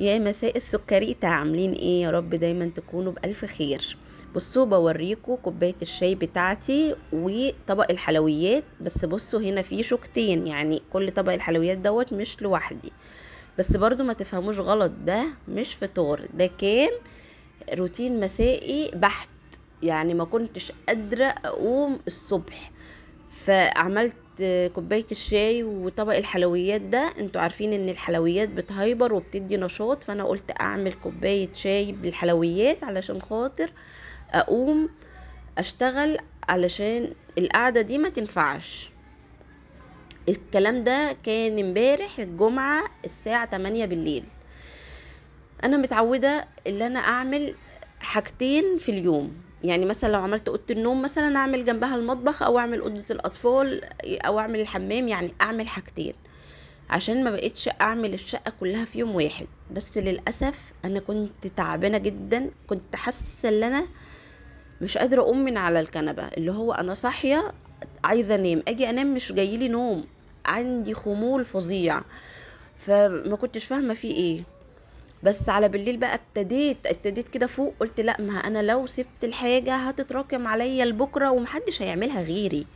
يا مساء السكريتا، عاملين ايه؟ يا رب دايما تكونوا بألف خير. بصوا بوريكم كوباية الشاي بتاعتي وطبق الحلويات. بس بصوا هنا في شوكتين، يعني كل طبق الحلويات دوت مش لوحدي. بس برضو ما تفهموش غلط، ده مش فطار، ده كان روتين مسائي بحت. يعني ما كنتش قادرة اقوم الصبح، فعملت كوباية الشاي وطبق الحلويات. ده انتوا عارفين ان الحلويات بتهيبر وبتدي نشاط، فانا قلت اعمل كوباية شاي بالحلويات علشان خاطر اقوم اشتغل، علشان القعدة دي ما تنفعش. الكلام ده كان امبارح الجمعة الساعة 8 بالليل. انا متعودة ان انا اعمل حاجتين في اليوم، يعني مثلا لو عملت اوضه النوم مثلا اعمل جنبها المطبخ، او اعمل اوضه الاطفال، او اعمل الحمام، يعني اعمل حاجتين عشان ما بقتش اعمل الشقه كلها في يوم واحد. بس للاسف انا كنت تعبانه جدا، كنت حاسه ان انا مش قادره اقوم من على الكنبه، اللي هو انا صاحيه عايزه انام، اجي انام مش جايلي نوم، عندي خمول فظيع. فما كنتش فاهمه في ايه. بس على بالليل بقى ابتديت كده فوق، قلت لا، ما انا لو سبت الحاجة هتتراكم عليا لبكرة ومحدش هيعملها غيري.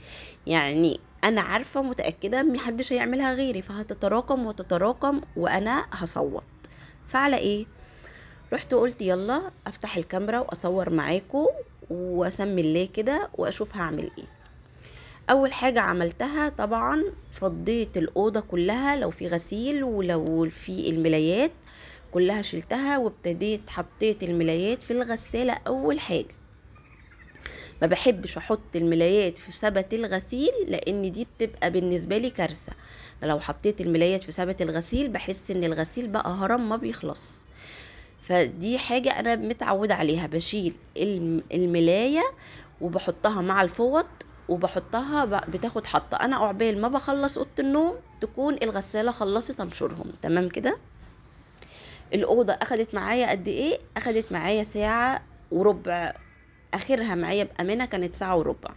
يعني انا عارفة متأكدة ان محدش هيعملها غيري، فهتتراكم وتتراكم وانا هصوت. فعلى ايه؟ رحت قلت يلا افتح الكاميرا واصور معاكم واسمي الله كده واشوف هعمل ايه. اول حاجة عملتها طبعا فضيت الأوضة كلها، لو في غسيل ولو في الملايات كلها شلتها، وابتديت حطيت الملايات في الغسالة. اول حاجة ما بحبش احط الملايات في سبت الغسيل، لان دي بتبقى بالنسبة لي كارثة. لو حطيت الملايات في سبت الغسيل بحس ان الغسيل بقى هرم ما بيخلص. فدي حاجة انا متعودة عليها، بشيل الملاية وبحطها مع الفوط، وبحطها بتاخد حطة. انا عقبال ما بخلص اوضه النوم تكون الغسالة خلصت انشرهم تمام كده. الأوضة أخدت معايا قد إيه؟ أخدت معايا ساعة وربع، آخرها معايا بأمانة كانت ساعة وربع.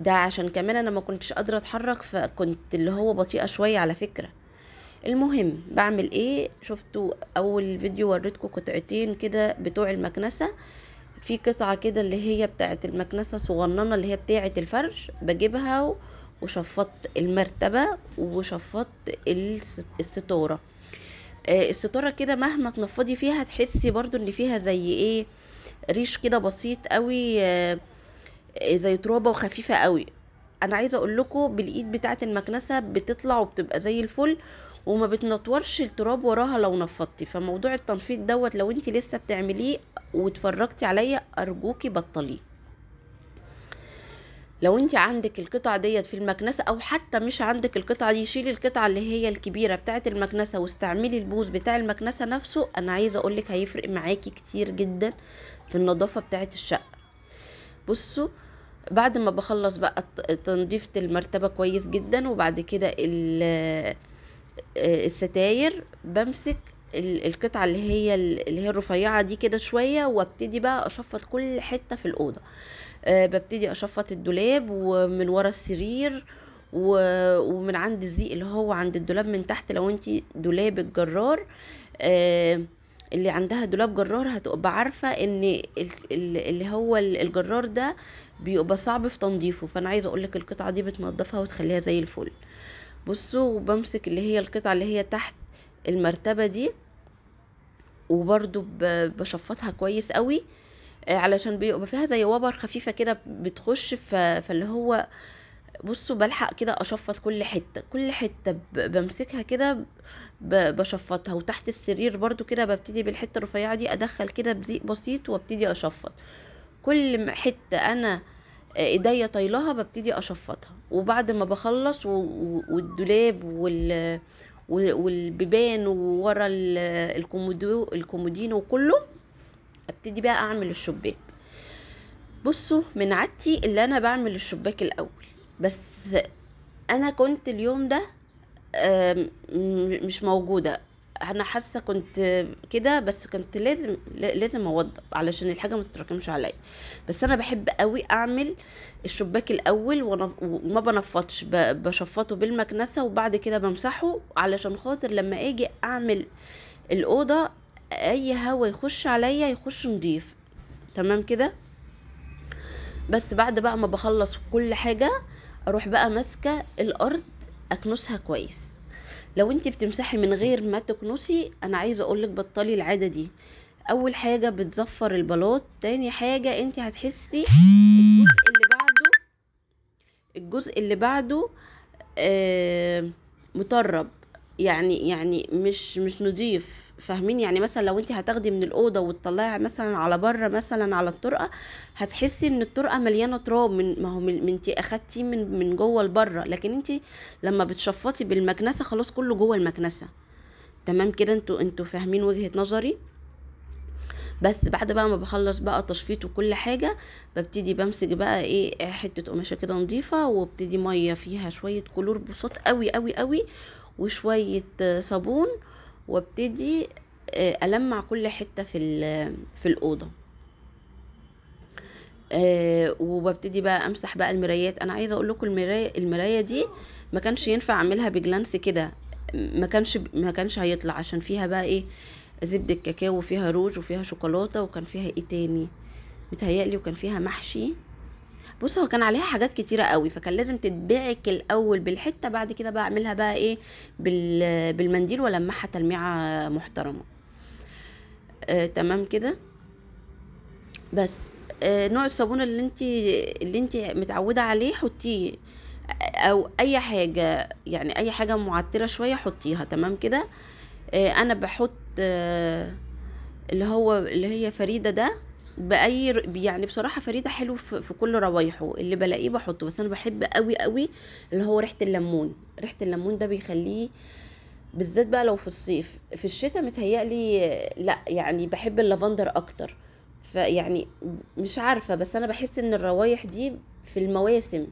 ده عشان كمان أنا ما كنتش قادرة أتحرك، فكنت اللي هو بطيئة شوية على فكرة. المهم بعمل إيه؟ شفتوا أول فيديو وريتكم قطعتين كده بتوع المكنسة. في قطعة كده اللي هي بتاعة المكنسة صغننة، اللي هي بتاعة الفرش، بجيبها وشفطت المرتبة وشفطت الستورة. الستارة كده مهما تنفضي فيها تحسي برضو ان فيها زي ايه، ريش كده بسيط قوي، زي ترابة وخفيفة قوي. انا عايزة اقول لكم بالايد بتاعة المكنسة بتطلع وبتبقى زي الفل، وما بتنطورش التراب وراها لو نفضتي. فموضوع التنفيض دوت لو انت لسه بتعمليه واتفرجتي عليا ارجوكي بطليه. لو انت عندك القطع ديت في المكنسة، او حتى مش عندك القطعة دي، شيلي القطعة اللي هي الكبيرة بتاعة المكنسة واستعملي البوز بتاع المكنسة نفسه. انا عايزة اقولك هيفرق معاكي كتير جدا في النظافة بتاعة الشقة. بصوا، بعد ما بخلص بقى تنظيفة المرتبة كويس جدا، وبعد كده الستاير، بمسك القطعة اللي هي الرفيعة دي كده شوية، وابتدي بقى اشفط كل حتة في الأوضة. ببتدي اشفط الدولاب ومن ورا السرير ومن عند الزيق اللي هو عند الدولاب من تحت. لو انتي دولاب الجرار، اللي عندها دولاب جرار هتبقى عارفة ان اللي هو الجرار ده بيبقى صعب في تنظيفه. فانا عايزة اقولك القطعة دي بتنضفها وتخليها زي الفل. بصوا، وبمسك اللي هي القطعة اللي هي تحت المرتبة دي، وبرضو بشفطها كويس قوي، علشان بيبقى فيها زي وبر خفيفة كده بتخش فاللي هو بصوا بلحق كده اشفط كل حتة كل حتة، بمسكها كده بشفطها. وتحت السرير برضو كده ببتدي بالحتة الرفيعة دي ادخل كده بزيق بسيط وابتدي اشفط كل حتة انا ايديا طايلها ببتدي اشفطها. وبعد ما بخلص والدولاب والبيبان وورا الكومودينو وكله، ابتدي بقى اعمل الشباك. بصوا من عادتي اللي انا بعمل الشباك الاول، بس انا كنت اليوم ده مش موجودة. انا حاسة كنت كده، بس كنت لازم اوضب علشان الحاجة ما تتراكمش عليا. بس انا بحب قوي اعمل الشباك الاول وما بنفضش، بشفطه بالمكنسة وبعد كده بمسحه علشان خاطر لما اجي اعمل الأوضة اي هوا يخش عليا يخش نضيف. تمام كده. بس بعد بقى ما بخلص كل حاجة اروح بقى ماسكة الارض اكنسها كويس. لو انتي بتمسحي من غير ما تكنسي، انا عايزة اقولك بطلي العادة دي. اول حاجة بتزفر البلاط، تاني حاجة انتي هتحسي الجزء اللي بعده آه مطرب، يعني مش نضيف. فاهمين؟ يعني مثلا لو انت هتاخدي من الاوضه وتطلعي مثلا على بره مثلا على الطرقه، هتحسي ان الطرقه مليانه تراب، ما هو من انت اخدتيه من جوه لبره. لكن انت لما بتشفطي بالمكنسه خلاص كله جوه المكنسه. تمام كده؟ انتوا فاهمين وجهه نظري؟ بس بعد بقى ما بخلص بقى تشفيط وكل حاجه، ببتدي بمسك بقى ايه حته قماشه كده نظيفه، وابتدي ميه فيها شويه كلور بساط قوي قوي قوي وشويه صابون، وابتدي ألمع كل حته في الاوضه. وببتدي بقى امسح بقى المرايات. انا عايزه اقول لكم المرايه دي ما كانش ينفع اعملها بجلانس كده، ما كانش هيطلع، عشان فيها بقى ايه زبدة كاكاو وفيها روج وفيها شوكولاتة وكان فيها ايه تاني متهيألي، وكان فيها محشي. بص هو كان عليها حاجات كتيرة قوي، فكان لازم تدبعك الاول بالحتة، بعد كده بقى اعملها بقى ايه بالمنديل ولمعها تلميعة محترمة. تمام كده. بس نوع الصابون اللي انت متعودة عليه حطيه، او اي حاجة، يعني اي حاجة معطرة شوية حطيها. تمام كده. انا بحط اللي هي فريدة ده يعني بصراحة فريدة حلو في كل روايحه اللي بلاقيه بحطه، بس انا بحب قوي قوي اللي هو ريحة الليمون. ريحة الليمون ده بيخليه بالذات بقى لو في الصيف. في الشتاء متهيألي لا، يعني بحب اللافندر اكتر. فيعني مش عارفة، بس انا بحس ان الروايح دي في المواسم،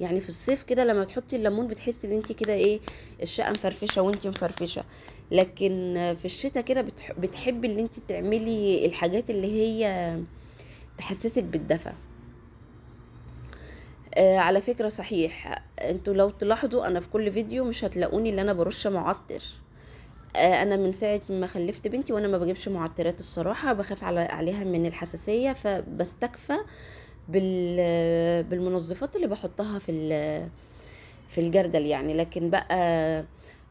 يعني في الصيف كده لما تحطي الليمون بتحسي ان انت كده ايه الشقه مفرفشه وانت مفرفشه. لكن في الشتاء كده بتحبي ان انت تعملي الحاجات اللي هي تحسسك بالدفى. على فكره صحيح، انتوا لو تلاحظوا انا في كل فيديو مش هتلاقوني اللي انا برش معطر. انا من ساعه ما خلفت بنتي وانا ما بجيبش معطرات الصراحه، بخاف عليها من الحساسيه، فبستكفى بالمنظفات اللي بحطها في الجردل يعني. لكن بقى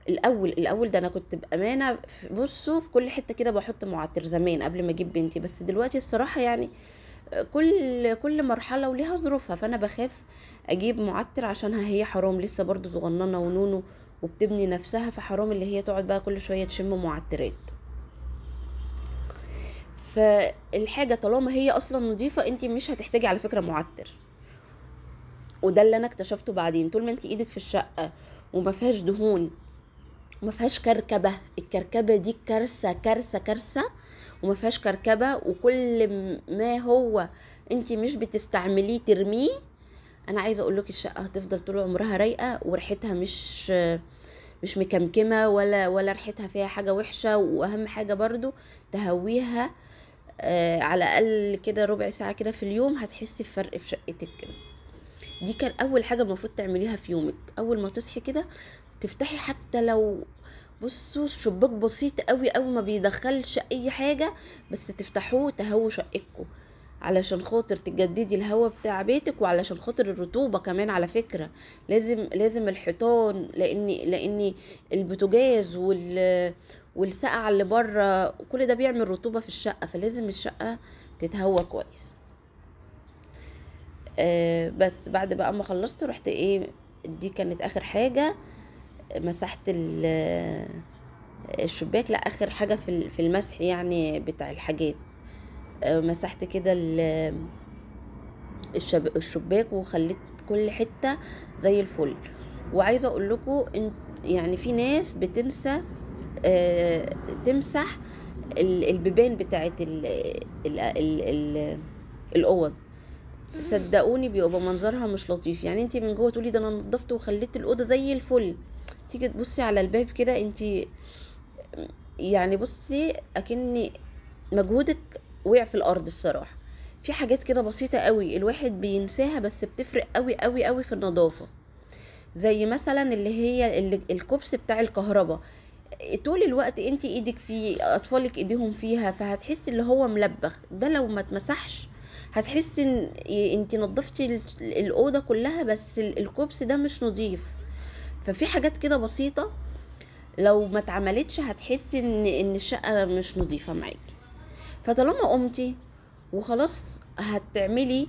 الاول ده انا كنت بامانه بصوا في كل حته كده بحط معطر زمان قبل ما اجيب بنتي، بس دلوقتي الصراحه يعني كل مرحله وليها ظروفها، فانا بخاف اجيب معطر عشانها، هي حرام لسه برضو صغننه ونونو وبتبني نفسها، فحرام اللي هي تقعد بقى كل شويه تشم معطرات. فالحاجه طالما هي اصلا نظيفه انت مش هتحتاجي على فكره معطر. وده اللي انا اكتشفته بعدين، طول ما انت ايدك في الشقه وما فيهاش دهون وما فيهاش كركبه، الكركبه دي كارثه كارثه كارثه، وما فيهاش كركبه، وكل ما هو انت مش بتستعمليه ترميه. انا عايزه اقول لك الشقه هتفضل طول عمرها رايقه، وريحتها مش مكمكمه ولا ريحتها فيها حاجه وحشه. واهم حاجه برضو تهويها على الاقل كده ربع ساعه كده في اليوم، هتحسي بفرق في شقتك كده. دي كان اول حاجه المفروض تعمليها في يومك. اول ما تصحي كده تفتحي حتى لو بصوا شباك بسيط قوي قوي ما بيدخلش اي حاجه، بس تفتحوه تهووا شقتكم علشان خاطر تجددي الهواء بتاع بيتك، وعلشان خاطر الرطوبه كمان على فكره. لازم الحيطان، لان البوتاجاز والسقعه اللي بره كل ده بيعمل رطوبه في الشقه، فلازم الشقه تتهوى كويس. بس بعد بقى ما خلصت رحت ايه، دي كانت اخر حاجة، مسحت الشباك. لا اخر حاجة في المسح يعني بتاع الحاجات. مسحت كده الشباك وخليت كل حتة زي الفل. وعايزة اقول لكم يعني في ناس بتنسى تمسح البيبان بتاعت الاوض. صدقوني بيبقى منظرها مش لطيف، يعني انتي من جوه تقولي ده انا نضفت وخليت الاوضه زي الفل، تيجي تبصي على الباب كده انتي يعني بصي اكني مجهودك وقع في الارض الصراحه. في حاجات كده بسيطه قوي الواحد بينساها بس بتفرق قوي قوي قوي في النظافه. زي مثلا اللي هي الكوبس بتاع الكهرباء، طول الوقت انت ايدك فيه، اطفالك ايديهم فيها، فهتحسي اللي هو ملبخ. ده لو ما اتمسحش هتحسي ان انت نظفتي الاوضه كلها بس الكوبس ده مش نظيف. ففي حاجات كده بسيطه لو ما اتعملتش هتحسي ان الشقه مش نظيفه معاكي. فطالما قمتي وخلاص هتعملي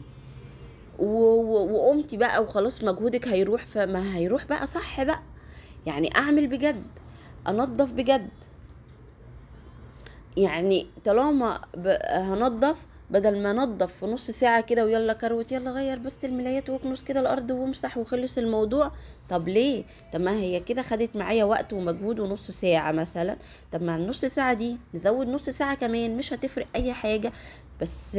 وقمتي بقى وخلاص مجهودك هيروح، فما هيروح بقى صح بقى. يعني اعمل بجد، انضف بجد. يعني طالما هنضف، بدل ما انضف في نص ساعة كده ويلا كروت يلا غير بس الملايات واكنس كده الارض وامسح وخلص الموضوع. طب ليه؟ طب ما هي كده خدت معايا وقت ومجهود ونص ساعة مثلا. طب ما النص ساعة دي نزود نص ساعة كمان، مش هتفرق اي حاجة، بس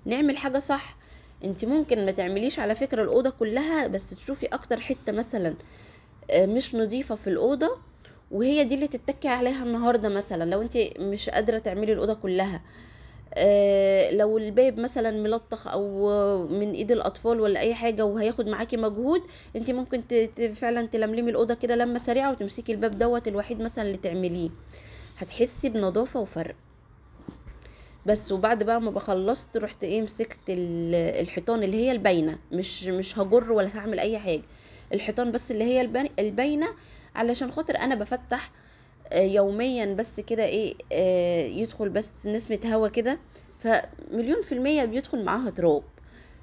نعمل حاجة صح. انت ممكن ما تعمليش على فكرة الأوضة كلها، بس تشوفي اكتر حتة مثلا مش نظيفة في الأوضة، وهي دي اللي تتكي عليها النهاردة. مثلا لو انت مش قادرة تعملي الأوضة كلها، لو الباب مثلا ملطخ او من ايد الاطفال ولا اي حاجة وهياخد معاكي مجهود، انت ممكن فعلا تلملمي الأوضة كده لمة سريعة وتمسكي الباب دوت الوحيد مثلا اللي تعمليه، هتحسي بنظافة وفرق. بس وبعد بقى ما بخلصت رحت ايه مسكت الحيطان اللي هي الباينه، مش هجر ولا هعمل اي حاجه، الحيطان بس اللي هي الباينه، علشان خاطر انا بفتح يوميا بس كده ايه يدخل بس نسمة هوا كده، فمليون في المية بيدخل معاها تراب.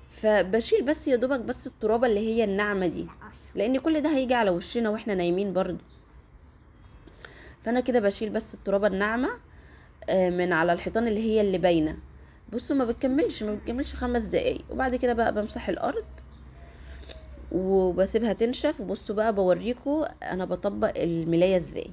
فبشيل بس يا دوبك بس الترابة اللي هي الناعمة دي، لان كل ده هيجي على وشنا واحنا نايمين برضو. فانا كده بشيل بس الترابة الناعمة من على الحيطان اللي هي اللي باينه. بصوا ما بتكملش 5 دقايق، وبعد كده بقى بمسح الارض وبسيبها تنشف. وبصوا بقى بوريكم انا بطبق الملايه ازاي.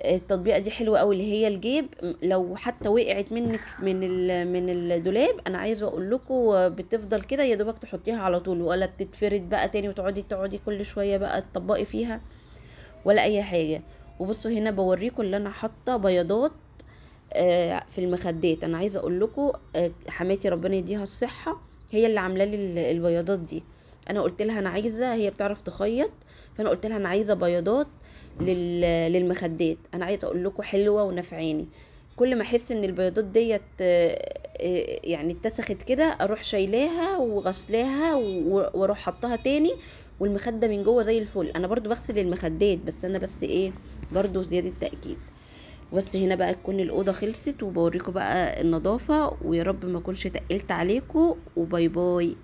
التطبيقه دي حلوه قوي، اللي هي الجيب. لو حتى وقعت منك من الدولاب، انا عايزه اقول لكم بتفضل كده يا دوبك تحطيها على طول، ولا بتتفرد بقى تاني وتقعدي كل شويه بقى تطبقي فيها ولا اي حاجه. وبصوا هنا بوريكم اللي انا حاطه بياضات في المخدات. انا عايزه اقول لكم حماتي ربنا يديها الصحه هي اللي عامله لي البياضات دي. انا قلت لها انا عايزه، هي بتعرف تخيط، فانا قلت لها انا عايزه بياضات للمخدات. انا عايزه اقول لكم حلوه ونفعاني. كل ما احس ان البياضات ديت يعني اتسخت كده، اروح شايلاها وغسلاها واروح حطها تاني، والمخده من جوه زي الفل. انا برضو بغسل المخدات، بس انا بس ايه برضو زياده تاكيد. بس هنا بقى تكون الأوضة خلصت، وبوريكم بقى النظافة، ويا رب ما اكونش تقلت عليكم، وباي باي.